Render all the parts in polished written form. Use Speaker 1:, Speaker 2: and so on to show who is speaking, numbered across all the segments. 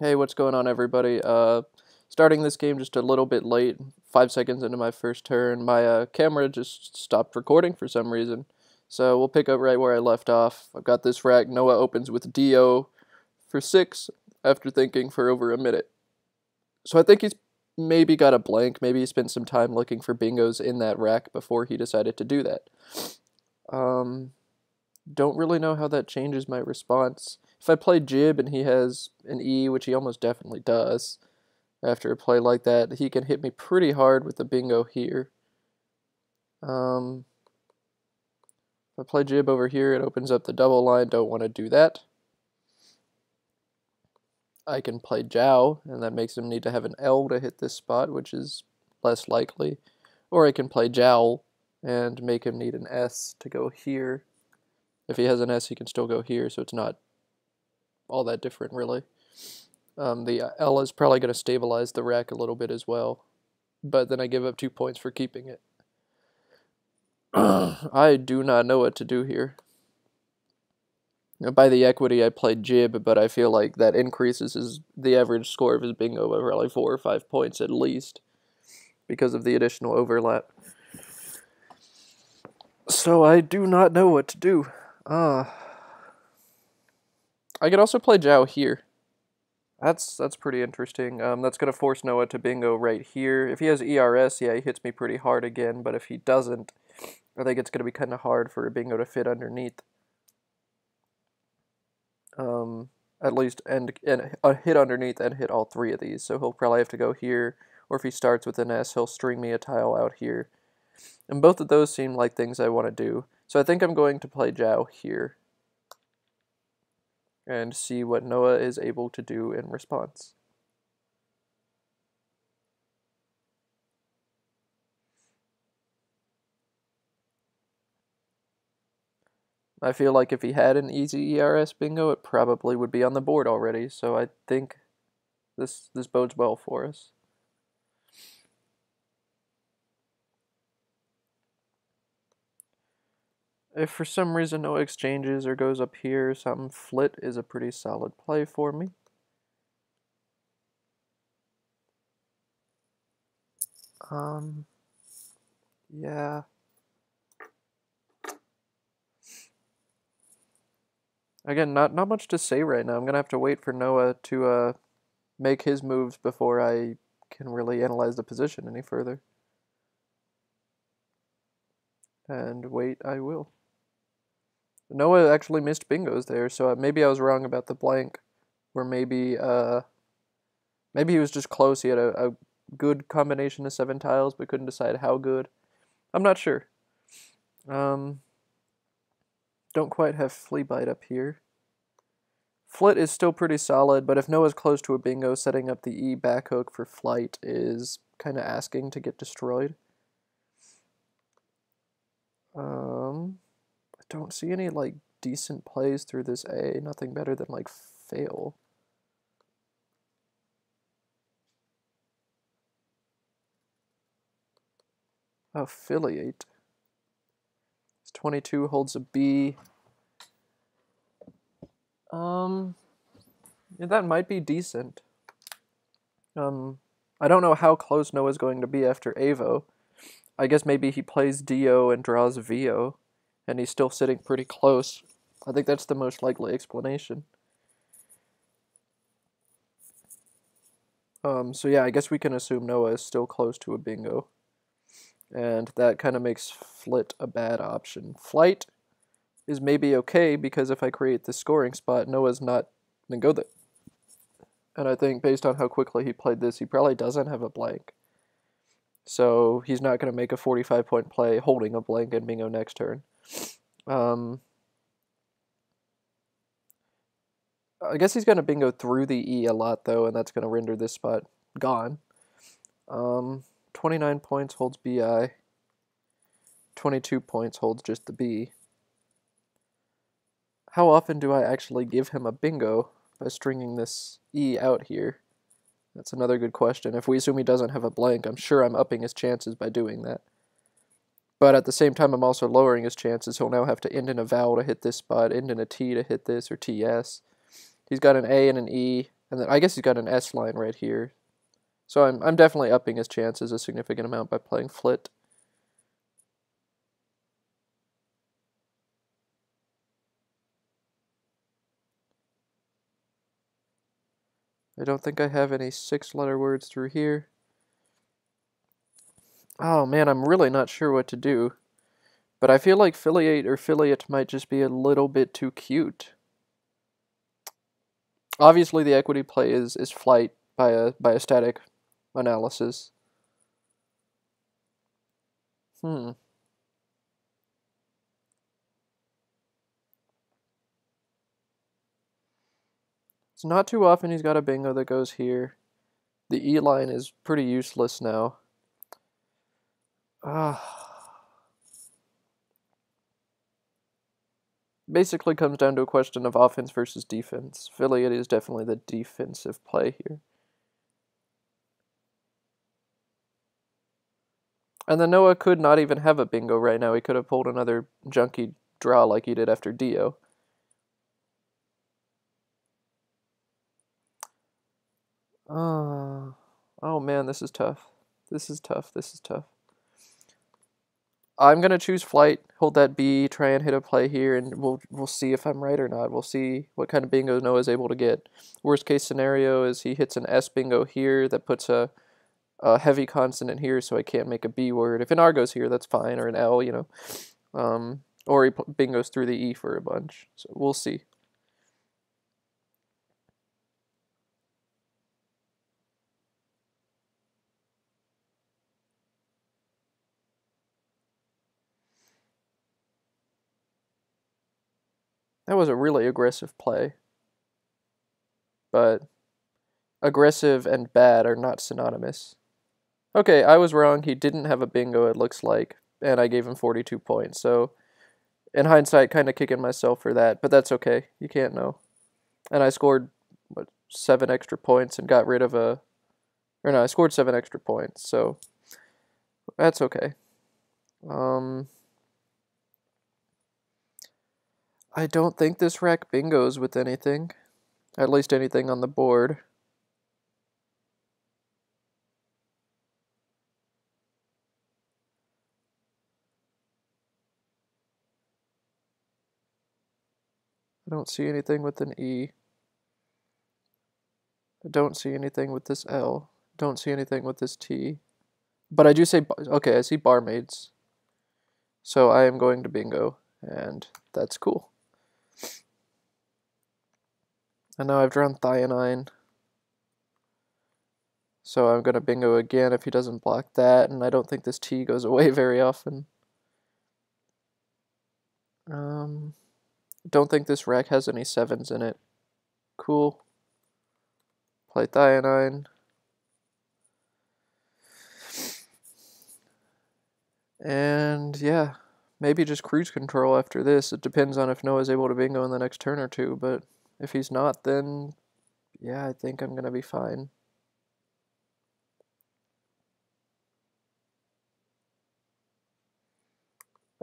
Speaker 1: Hey, what's going on, everybody? Starting this game just a little bit late, 5 seconds into my first turn. My camera just stopped recording for some reason. So we'll pick up right where I left off. I've got this rack. Noah opens with DO for 6 after thinking for over a minute. So I think he's maybe got a blank. Maybe he spent some time looking for bingos in that rack before he decided to do that. Don't really know how that changes my response. If I play Jib and he has an E, which he almost definitely does, after a play like that, he can hit me pretty hard with the bingo here. If I play Jib over here, it opens up the double line. Don't want to do that. I can play Jow, and that makes him need to have an L to hit this spot, which is less likely. Or I can play Jowl and make him need an S to go here. If he has an S, he can still go here, so it's not all that different, really. The L is probably going to stabilize the rack a little bit as well, but then I give up 2 points for keeping it. I do not know what to do here. By the equity, I played Jib, but I feel like that increases the average score of his bingo by probably 4 or 5 points at least, because of the additional overlap. So I do not know what to do. I could also play Jow here. That's pretty interesting. That's going to force Noah to bingo right here. If he has ERS, yeah, he hits me pretty hard again, but if he doesn't, I think it's going to be kind of hard for a bingo to fit underneath. At least, and hit underneath and hit all 3 of these, so he'll probably have to go here, or if he starts with an S, he'll string me a tile out here. And both of those seem like things I want to do, so I think I'm going to play Jow here and see what Noah is able to do in response. I feel like if he had an easy ERS bingo, it probably would be on the board already, so I think this bodes well for us. If for some reason no exchanges or goes up here, something flit is a pretty solid play for me. Yeah. Again, not much to say right now. I'm gonna have to wait for Noah to make his moves before I can really analyze the position any further. And wait, I will. Noah actually missed bingos there, so maybe I was wrong about the blank, or maybe he was just close. He had a good combination of 7 tiles, but couldn't decide how good. I'm not sure. Don't quite have flea bite up here. Flit is still pretty solid, but if Noah's close to a bingo, setting up the E back hook for flight is kind of asking to get destroyed. I don't see any like decent plays through this A. Nothing better than like fail. Affiliate. It's 22 holds a B. Yeah, that might be decent. I don't know how close Noah's going to be after Avo. I guess maybe he plays Dio and draws Vio, and he's still sitting pretty close. I think that's the most likely explanation. So yeah, I guess we can assume Noah is still close to a bingo. And that kind of makes flit a bad option. Flight is maybe okay, because if I create the scoring spot, Noah's not going to go there. And I think based on how quickly he played this, he probably doesn't have a blank. So he's not going to make a 45-point play holding a blank and bingo next turn. I guess he's going to bingo through the E a lot, though, and that's going to render this spot gone. 29 points holds BI. 22 points holds just the B. How often do I actually give him a bingo by stringing this E out here? That's another good question. If we assume he doesn't have a blank, I'm sure I'm upping his chances by doing that. But at the same time, I'm also lowering his chances. He'll now have to end in a vowel to hit this spot, end in a T to hit this, or TS. He's got an A and an E. And then I guess he's got an S line right here. So I'm definitely upping his chances a significant amount by playing flit. I don't think I have any 6-letter words through here. Oh man, I'm really not sure what to do. But I feel like filiate or filiate might just be a little bit too cute. Obviously the equity play is flight by a static analysis. Hmm. It's not too often he's got a bingo that goes here. The E line is pretty useless now. Basically comes down to a question of offense versus defense. Filiate is definitely the defensive play here. And then Noah could not even have a bingo right now. He could have pulled another junky draw like he did after Dio. Oh man, this is tough. This is tough. This is tough. I'm gonna choose flight, hold that B, try and hit a play here, and we'll see if I'm right or not. We'll see what kind of bingo Noah's able to get. Worst case scenario is he hits an S bingo here that puts a heavy consonant here, so I can't make a B word. If an R goes here, that's fine, or an L, you know. Or he bingos through the E for a bunch. So we'll see. That was a really aggressive play. But aggressive and bad are not synonymous. Okay, I was wrong. He didn't have a bingo, it looks like, and I gave him 42 points. So, in hindsight, kind of kicking myself for that, but that's okay. You can't know. And I scored, what, 7 extra points and got rid of a. Or no, I scored 7 extra points, so that's okay. I don't think this rack bingos with anything. At least anything on the board. I don't see anything with an E. I don't see anything with this L. Don't see anything with this T. But I do say, okay, I see barmaids. So I am going to bingo, and that's cool. And now I've drawn thionine. So I'm going to bingo again if he doesn't block that, and I don't think this T goes away very often. Don't think this rack has any 7s in it. Cool. Play thionine. And yeah, maybe just cruise control after this. It depends on if Noah's able to bingo in the next turn or two, but if he's not, then yeah, I think I'm going to be fine.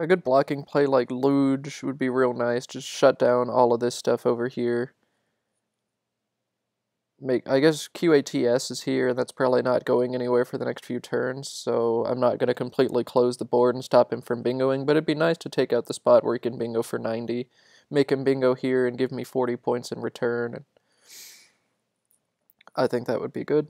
Speaker 1: A good blocking play like Luge would be real nice. Just shut down all of this stuff over here. I guess QATS is here, and that's probably not going anywhere for the next few turns, so I'm not going to completely close the board and stop him from bingoing, but it'd be nice to take out the spot where he can bingo for 90, make him bingo here and give me 40 points in return, and I think that would be good.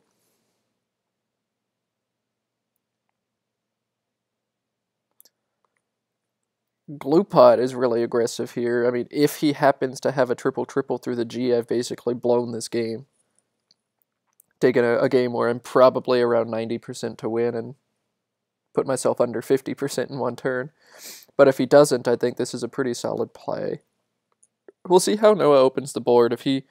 Speaker 1: Glue Pot is really aggressive here. I mean, if he happens to have a triple-triple through the G, I've basically blown this game. Taken a game where I'm probably around 90% to win and put myself under 50% in one turn. But if he doesn't, I think this is a pretty solid play. We'll see how Noah opens the board. If he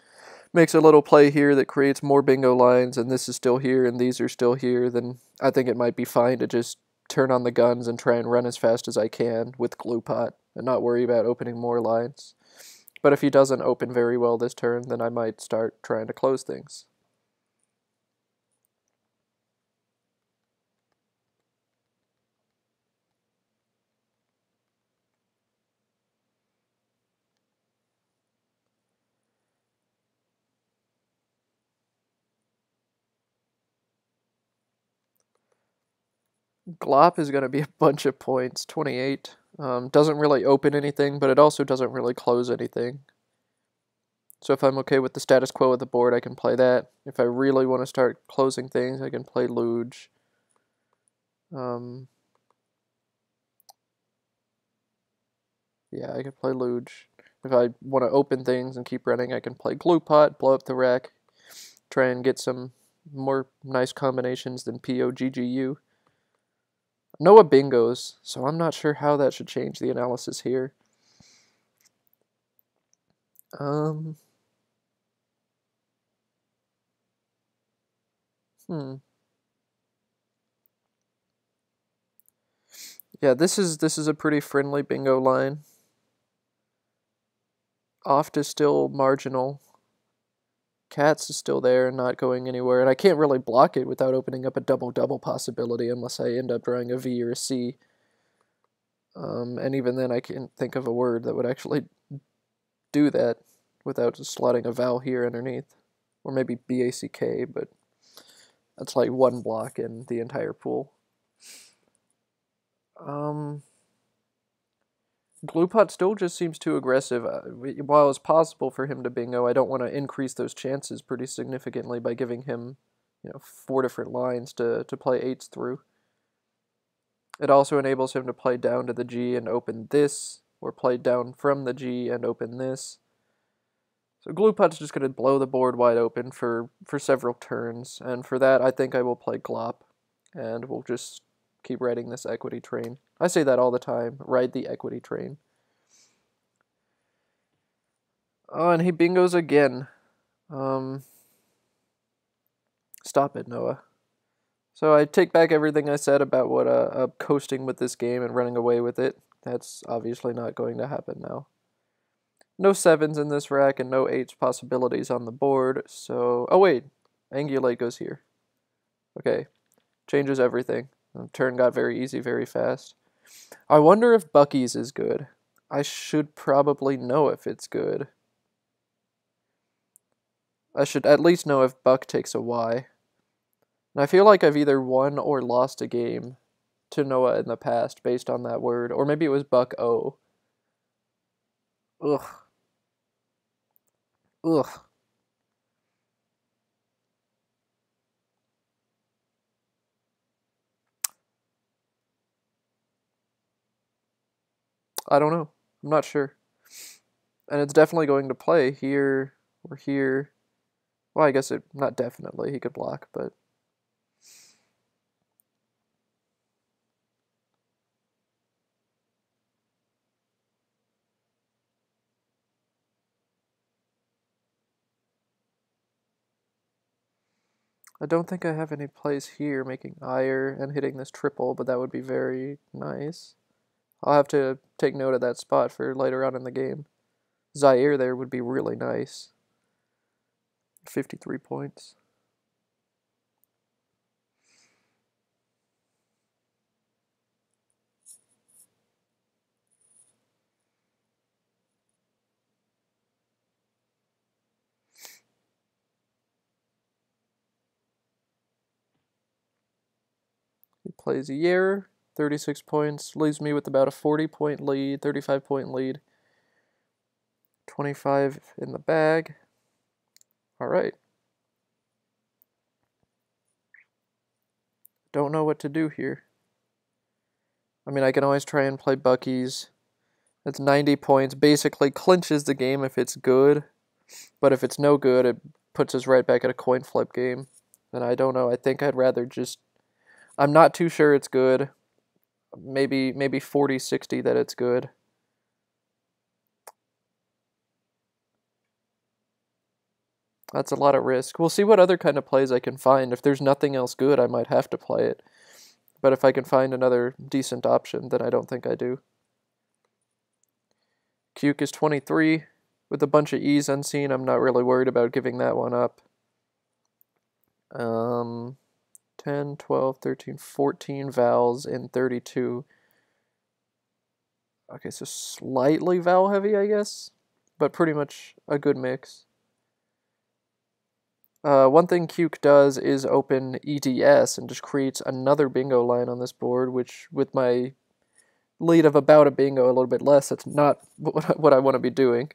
Speaker 1: makes a little play here that creates more bingo lines and this is still here and these are still here, then I think it might be fine to just turn on the guns and try and run as fast as I can with Glue Pot and not worry about opening more lines. But if he doesn't open very well this turn, then I might start trying to close things. Glop is going to be a bunch of points. 28. Doesn't really open anything, but it also doesn't really close anything. So if I'm okay with the status quo of the board, I can play that. If I really want to start closing things, I can play Luge. Yeah, I can play Luge. If I want to open things and keep running, I can play Glue Pot, blow up the rack, try and get some more nice combinations than POGGU. Noah bingos, so I'm not sure how that should change the analysis here. Hmm. Yeah, this is a pretty friendly bingo line. Oft is still marginal. Cats is still there and not going anywhere, and I can't really block it without opening up a double-double possibility unless I end up drawing a V or a C. And even then I can't think of a word that would actually do that without just slotting a vowel here underneath. Or maybe BACK, but that's like one block in the entire pool. Gluepot still just seems too aggressive. While it's possible for him to bingo, I don't want to increase those chances pretty significantly by giving him, 4 different lines to play 8s through. It also enables him to play down to the G and open this, or play down from the G and open this. So Gluepot's just going to blow the board wide open for several turns, and for that I think I will play Glop, and we'll just keep riding this equity train. I say that all the time, ride the equity train. Oh, and he bingos again. Stop it, Noah. So I take back everything I said about what coasting with this game and running away with it. That's obviously not going to happen now. No 7s in this rack and no 8s possibilities on the board, so... Oh wait, Angulate goes here. Okay, changes everything. The turn got very easy very fast. I wonder if Bucky's is good. I should probably know if it's good. I should at least know if Buck takes a Y. And I feel like I've either won or lost a game to Noah in the past based on that word. Or maybe it was Buck O. Ugh. Ugh. I don't know. I'm not sure. And it's definitely going to play here or here. Well, I guess not definitely. He could block, but... I don't think I have any plays here making ire and hitting this triple, but that would be very nice. I'll have to take note of that spot for later on in the game. Zaire there would be really nice. 53 points. He plays a year, 36 points, leaves me with about a 40-point lead, 35-point lead. 25 in the bag. All right. Don't know what to do here. I mean, I can always try and play Bucky's. That's 90 points. Basically clinches the game if it's good. But if it's no good, it puts us right back at a coin flip game. And I don't know. I think I'd rather just... I'm not too sure it's good. Maybe 40-60 that it's good. That's a lot of risk. We'll see what other kind of plays I can find. If there's nothing else good, I might have to play it. But if I can find another decent option, then I don't think I do. Cuke is 23. With a bunch of E's unseen, I'm not really worried about giving that one up. 10, 12, 13, 14 vowels in 32. Okay, so slightly vowel heavy, I guess, but pretty much a good mix. One thing Cuke does is open EDS and just creates another bingo line on this board, which with my lead of about a bingo, a little bit less, that's not what I want to be doing.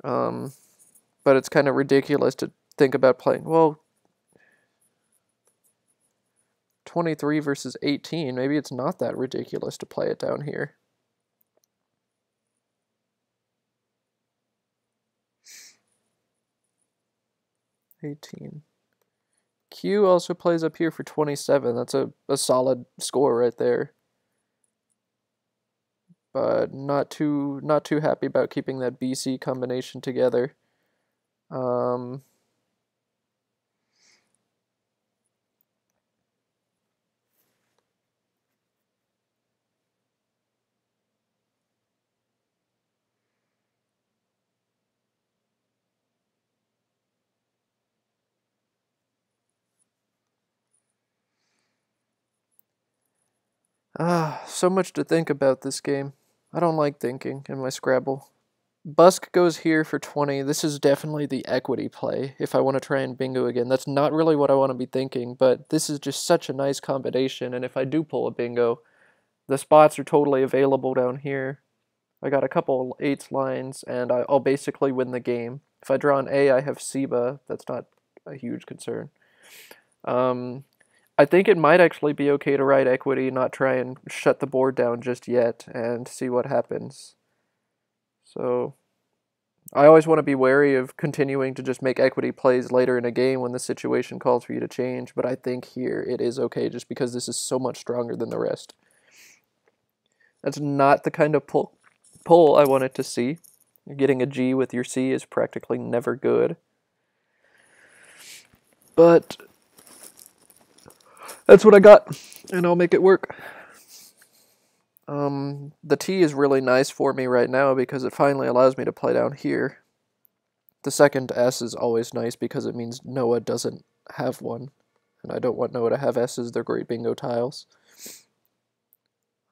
Speaker 1: But it's kind of ridiculous to think about playing. Well, 23 versus 18, maybe it's not that ridiculous to play it down here. Q also plays up here for 27. That's a solid score right there. But not too happy about keeping that BC combination together. So much to think about this game. I don't like thinking in my Scrabble. Busk goes here for 20. This is definitely the equity play if I want to try and bingo again. That's not really what I want to be thinking, but this is just such a nice combination, and if I do pull a bingo, the spots are totally available down here. I got a couple 8s lines, and I'll basically win the game. If I draw an A, I have Seba. That's not a huge concern. I think it might actually be okay to ride equity, not try and shut the board down just yet, and see what happens. So I always want to be wary of continuing to just make equity plays later in a game when the situation calls for you to change, but I think here it is okay just because this is so much stronger than the rest. That's not the kind of pull I wanted to see. Getting a G with your C is practically never good. But that's what I got, and I'll make it work. The T is really nice for me right now because it finally allows me to play down here. The second S is always nice because it means Noah doesn't have one, and I don't want Noah to have S's. They're great bingo tiles.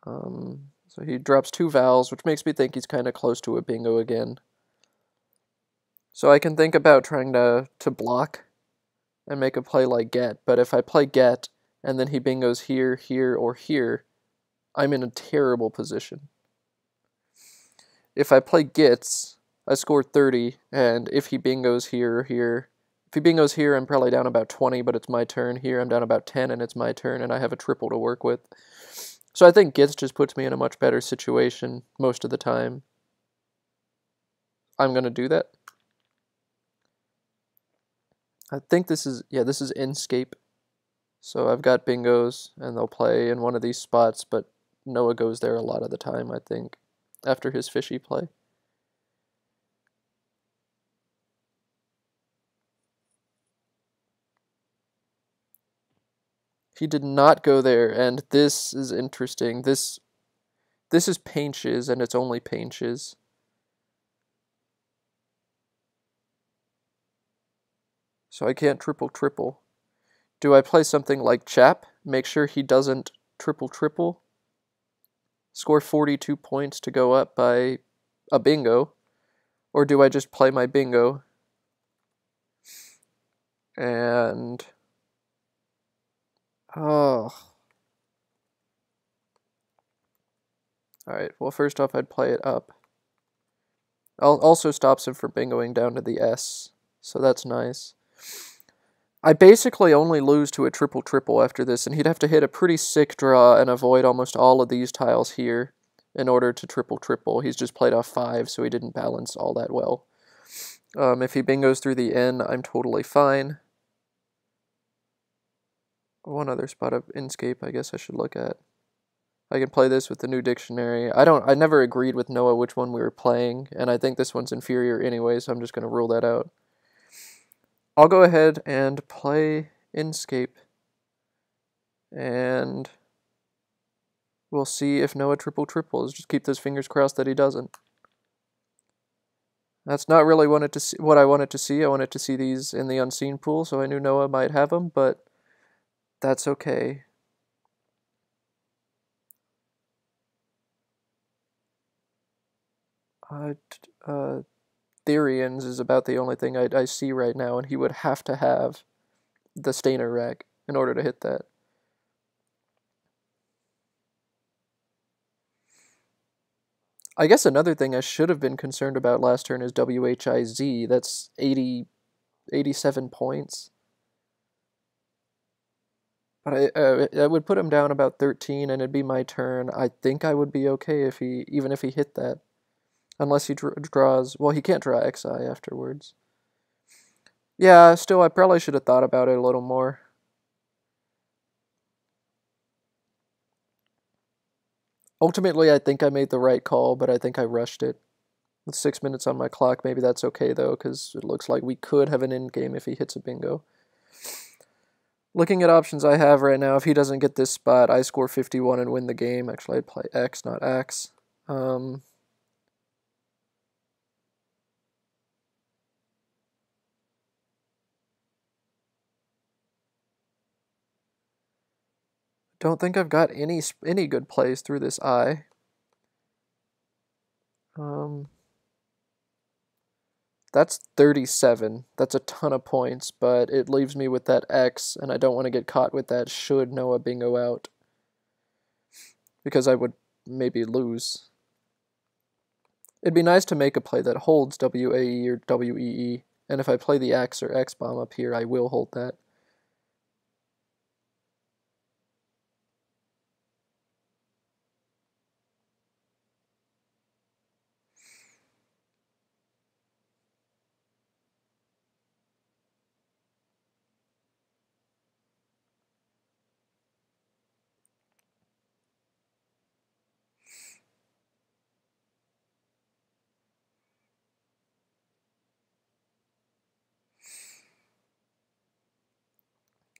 Speaker 1: So he drops 2 vowels, which makes me think he's kind of close to a bingo again. So I can think about trying to block and make a play like get, but if I play get and then he bingos here, here, or here, I'm in a terrible position. If I play gets, I score 30, and if he bingos here or here, if he bingos here, I'm probably down about 20, but it's my turn. Here, I'm down about 10, and it's my turn, and I have a triple to work with. So I think gets just puts me in a much better situation most of the time. I'm going to do that. I think this is Inscape. So I've got bingos, and they'll play in one of these spots, but Noah goes there a lot of the time, I think, after his fishy play. He did not go there, and this is interesting. This is painches, and it's only painches. So I can't triple. Do I play something like Chap? Make sure he doesn't triple. Score 42 points to go up by a bingo. Or do I just play my bingo? And... oh. Alright, well first off I'd play it up. Also stops him from bingoing down to the S, so that's nice. I basically only lose to a triple after this, and he'd have to hit a pretty sick draw and avoid almost all of these tiles here in order to triple. He's just played off 5, so he didn't balance all that well. If he bingos through the N, I'm totally fine. One other spot of Inscape I guess I should look at. I can play this with the new dictionary. I never agreed with Noah which one we were playing, and I think this one's inferior anyway, so I'm just going to rule that out. I'll go ahead and play Inscape, and we'll see if Noah triples. Just keep those fingers crossed that he doesn't. That's not really what I wanted to see. I wanted to see these in the unseen pool, so I knew Noah might have them, but that's okay. Therians is about the only thing I see right now, and he would have to have the Stainer rack in order to hit that. I guess another thing I should have been concerned about last turn is WHIZ. That's 87 points. But I would put him down about 13, and it'd be my turn. I think I would be okay if even if he hit that. Unless he draws... Well, he can't draw XI afterwards. Yeah, still, I probably should have thought about it a little more. Ultimately, I think I made the right call, but I think I rushed it. With 6 minutes on my clock, maybe that's okay, though, because it looks like we could have an endgame if he hits a bingo. Looking at options I have right now, if he doesn't get this spot, I score 51 and win the game. Actually, I'd play X, not X. Don't think I've got any good plays through this I. That's 37. That's a ton of points, but it leaves me with that X, and I don't want to get caught with that should Noah bingo out. Because I would maybe lose. It'd be nice to make a play that holds WAE or WEE, and if I play the X or X bomb up here, I will hold that.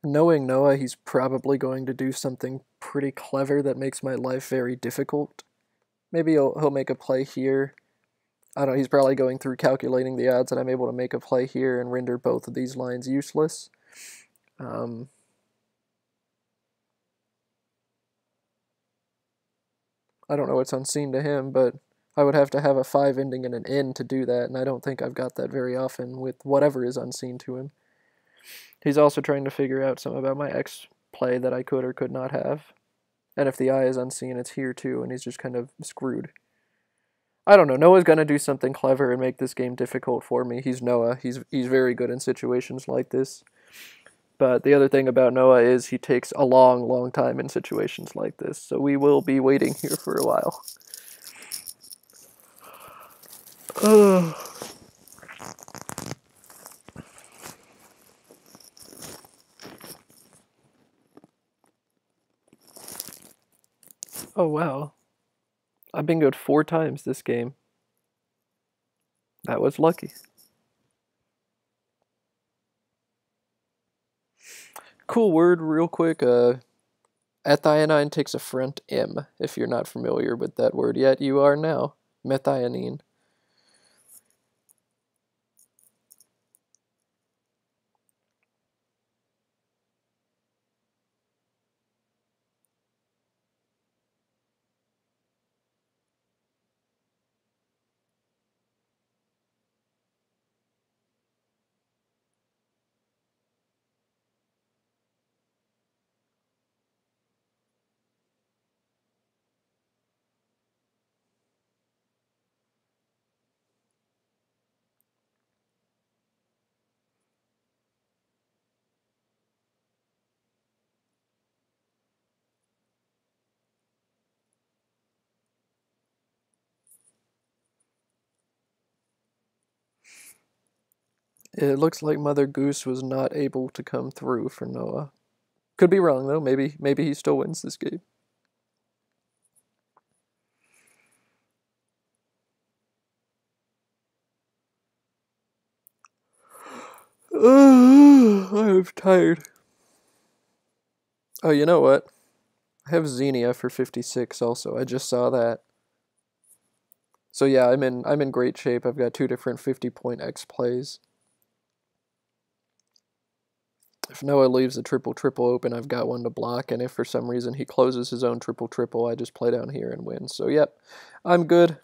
Speaker 1: Knowing Noah, he's probably going to do something pretty clever that makes my life very difficult. Maybe he'll make a play here. I don't know, he's probably going through calculating the odds, and I'm able to make a play here and render both of these lines useless. I don't know what's unseen to him, but I would have to have a 5 ending in an N to do that, and I don't think I've got that very often with whatever is unseen to him. He's also trying to figure out something about my X play that I could or could not have. And if the I is unseen, it's here too, and he's just kind of screwed. I don't know. Noah's going to do something clever and make this game difficult for me. He's Noah. He's very good in situations like this. But the other thing about Noah is he takes a long, long time in situations like this. So we will be waiting here for a while. Oh, wow. I've bingoed 4 times this game. That was lucky. Cool word real quick. Methionine takes a front M. If you're not familiar with that word yet, you are now. Methionine. It looks like Mother Goose was not able to come through for Noah. Could be wrong though. Maybe he still wins this game. I'm tired. Oh, you know what? I have Xenia for 56 also. I just saw that. So yeah, I'm in great shape. I've got 2 different 50-point X plays. If Noah leaves the triple-triple open, I've got one to block, and if for some reason he closes his own triple-triple, I just play down here and win. So yep, I'm good.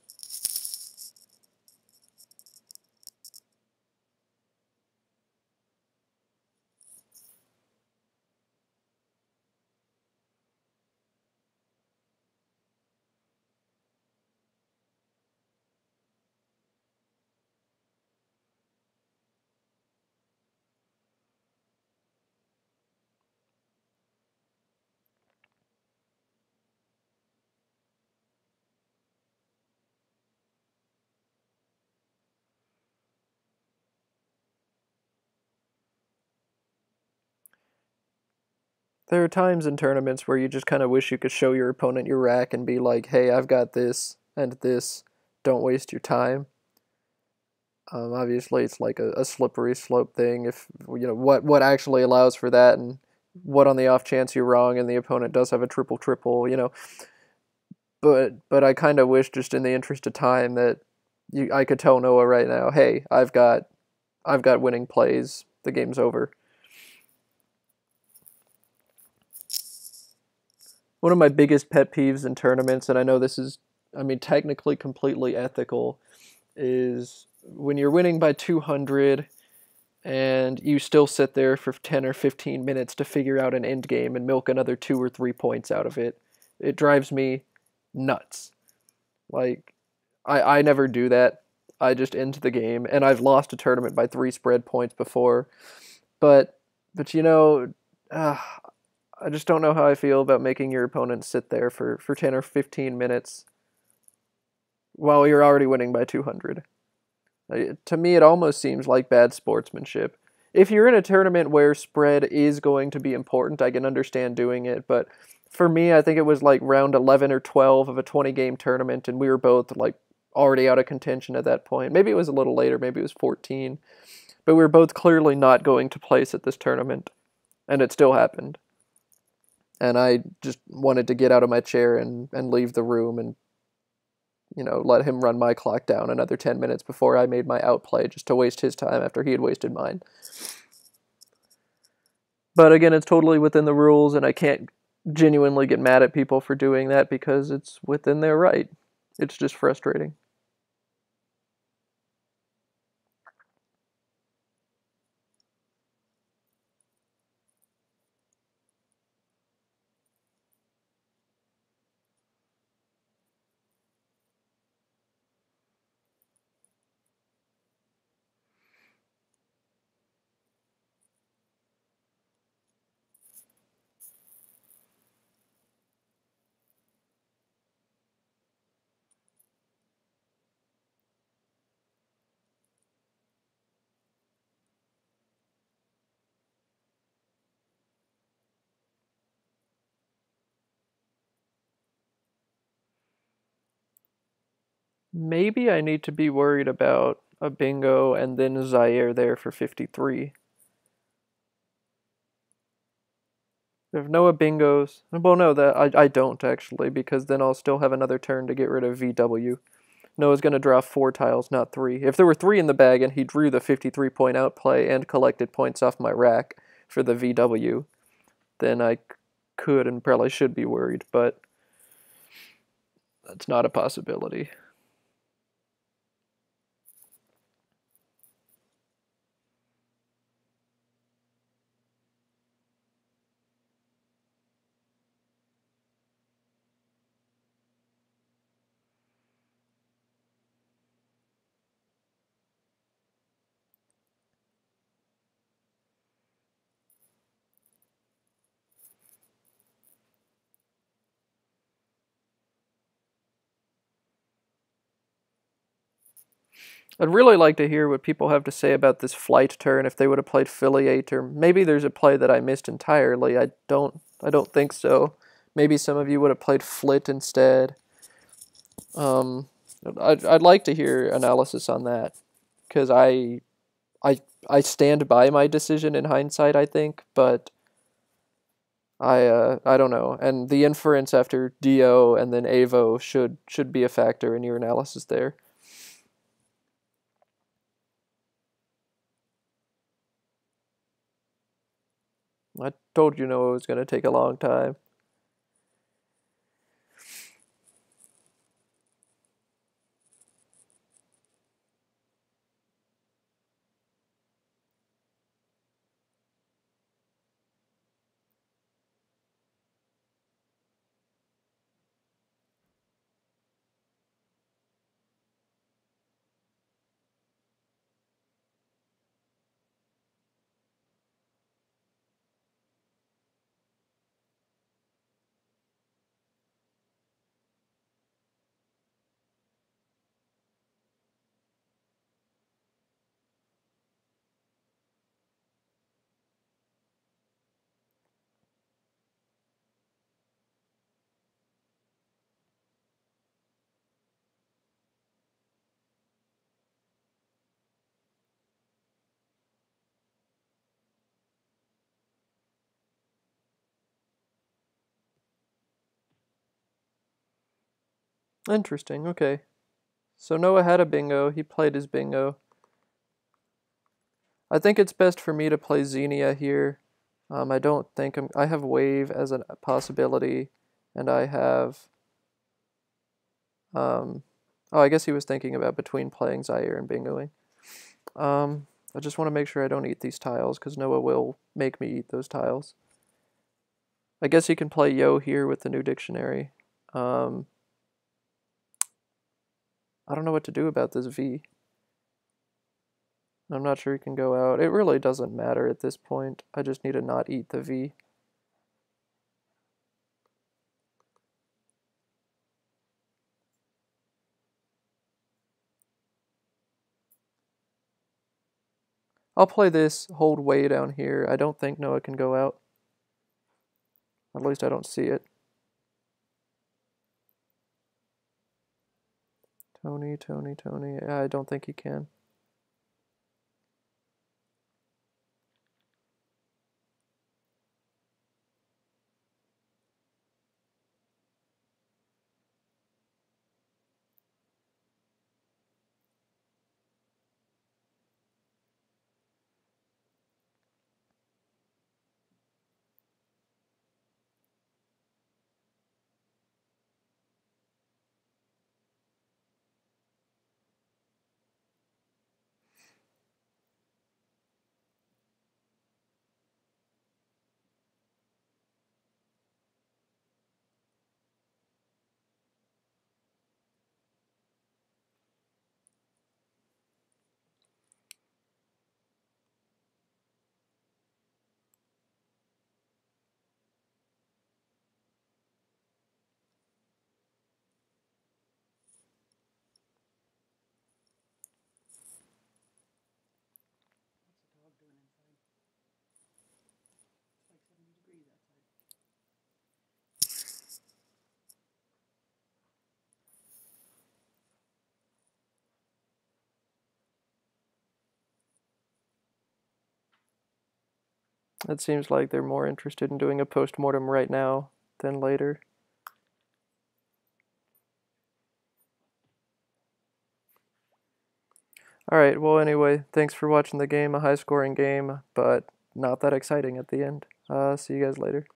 Speaker 1: There are times in tournaments where you just kind of wish you could show your opponent your rack and be like, "Hey, I've got this and this. Don't waste your time." Obviously, it's like a slippery slope thing. If you know what actually allows for that, and what on the off chance you're wrong and the opponent does have a triple triple, But I kind of wish, just in the interest of time, that I could tell Noah right now, "Hey, I've got winning plays. The game's over." One of my biggest pet peeves in tournaments, and I know this is, I mean, technically completely ethical, is when you're winning by 200 and you still sit there for 10 or 15 minutes to figure out an end game and milk another 2 or 3 points out of it. It drives me nuts. Like, I never do that. I just end the game, and I've lost a tournament by 3 spread points before. But, but uh, I just don't know how I feel about making your opponent sit there for 10 or 15 minutes while you're already winning by 200. To me, it almost seems like bad sportsmanship. If you're in a tournament where spread is going to be important, I can understand doing it. But for me, I think it was like round 11 or 12 of a 20-game tournament, and we were both like already out of contention at that point. Maybe it was a little later, maybe it was 14. But we were both clearly not going to place at this tournament, and it still happened. And I just wanted to get out of my chair and leave the room and let him run my clock down another 10 minutes before I made my outplay, just to waste his time after he had wasted mine. But again, it's totally within the rules, and I can't genuinely get mad at people for doing that because it's within their right. It's just frustrating. Maybe I need to be worried about a bingo and then Zaire there for 53. If Noah bingos, well, no, that I don't actually, because then I'll still have another turn to get rid of VW. Noah's going to draw 4 tiles, not 3. If there were 3 in the bag and he drew the 53-point outplay and collected points off my rack for the VW, then I could and probably should be worried, but that's not a possibility. I'd really like to hear what people have to say about this flight turn, if they would have played Filiate, or maybe there's a play that I missed entirely. I don't think so. Maybe some of you would have played flit instead. Um, I'd like to hear analysis on that, because I I stand by my decision in hindsight, I think, but I don't know. And the inference after Dio and then Avo should be a factor in your analysis there. I told you Noah was going to take a long time. Interesting, okay. So Noah had a bingo, he played his bingo. I think it's best for me to play Xenia here. I don't think I have wave as a possibility, and I have, oh, I guess he was thinking about between playing Zaire and bingoing. I just want to make sure I don't eat these tiles, because Noah will make me eat those tiles. I guess he can play Yo here with the new dictionary. I don't know what to do about this V. I'm not sure he can go out. It really doesn't matter at this point. I just need to not eat the V. I'll play this, hold way down here. I don't think Noah can go out. At least I don't see it. Tony, Tony, Tony. I don't think he can. It seems like they're more interested in doing a postmortem right now than later. Alright, well anyway, thanks for watching the game, a high scoring game, but not that exciting at the end. See you guys later.